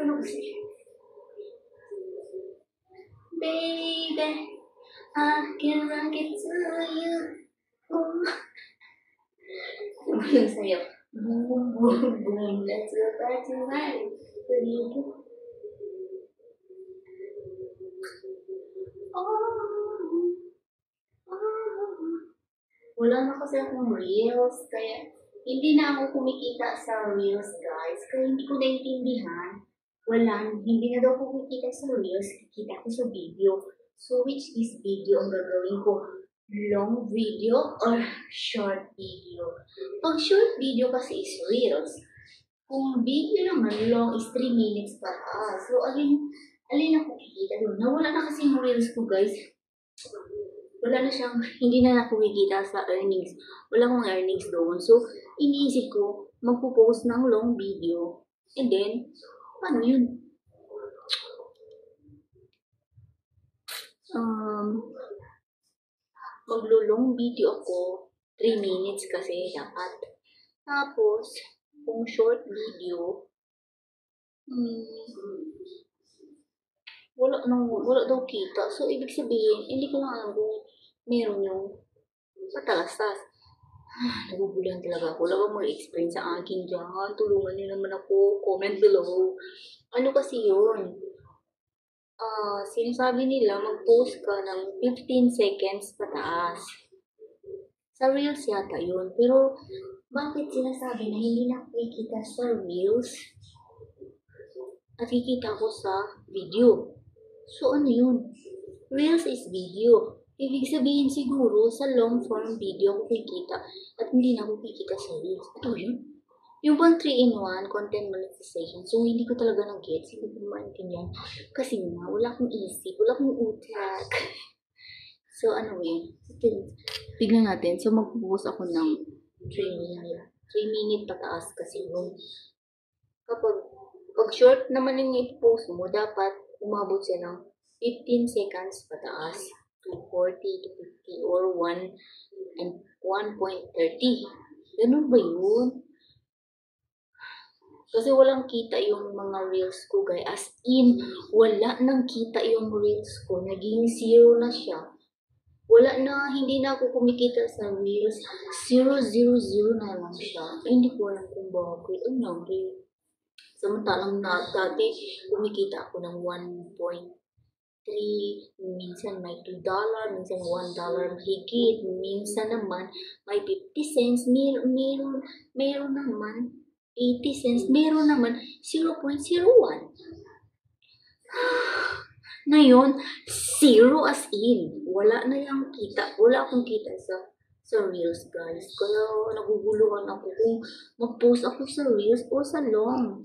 Ano kasi? Baby, I can rock it to you. Oh. Yung sayo. Boom, boom, boom. Let's go back to life. Oh. Wala na kasi akong reels, kaya hindi na ako kumikita sa reels, guys. Kaya hindi ko naiintindihan. Hindi na daw ako kumikita sa reels, kikita ko sa video. So, which is video ang gagawin ko? Long video or short video? Pag short video kasi is reels. Kung video naman, long is 3 minutes pa. So, alin ako kikita doon? Nawala na kasi yung reels ko, guys. Wala na siyang, hindi na kumikita sa earnings. Wala akong earnings doon. So, iniisip ko, magpo-post ng long video. And then, paano yun? Maglo-long video ako, 3 minutes kasi dapat. Tapos, kung short video, wala daw kita. So, ibig sabihin, hindi ko lang alam kung meron yung patalastas. Nagugulan talaga ako. Wala bang mga experience sa akin dyan. Tulungan niyo naman ako. Comment below. Ano kasi yun? Sinasabi nila mag-post ka ng 15 seconds pataas. Sa Reels yata yun. Pero, bakit sinasabi na hindi na nakikita sa Reels? Nakikita ko sa video. So, ano yun? Reels is video. Ibig sabihin siguro sa long form video ako kikita at hindi na ako kikita sa Reels. Ito yun. Yung bang 3-in-1 content monetization. So, hindi ko talaga nag-gets. Hindi ko maintindihan. Kasi nga, wala akong isip. Wala akong utak. So, ano yun? Tignan natin. So, mag-post ako ng 3 minute pataas kasi yun. Pag short naman yung i-post mo, dapat umabot siya ng 15 seconds pataas. 240 to 50 or 1 and 1.30. Ganun ba yun? Kasi walang kita yung mga reels ko, guys. As in, wala nang kita yung reels ko. Naging 0 na siya. Wala na, hindi na ako kumikita sa reels. 0, 0, 0 na lang siya. Hindi ko alam kung bakit. Ano rin. Samantalang dati, kumikita ako ng 1.3, minsan may $2, minsan $1 mahigit, minsan naman may 50 cents, meron naman 80 cents, meron naman 0.01. Ngayon, 0 as in. Wala na yung kita. Wala akong kita sa Reels, guys. Kaya naguguluhan ako kung mag-post ako sa Reels o sa long.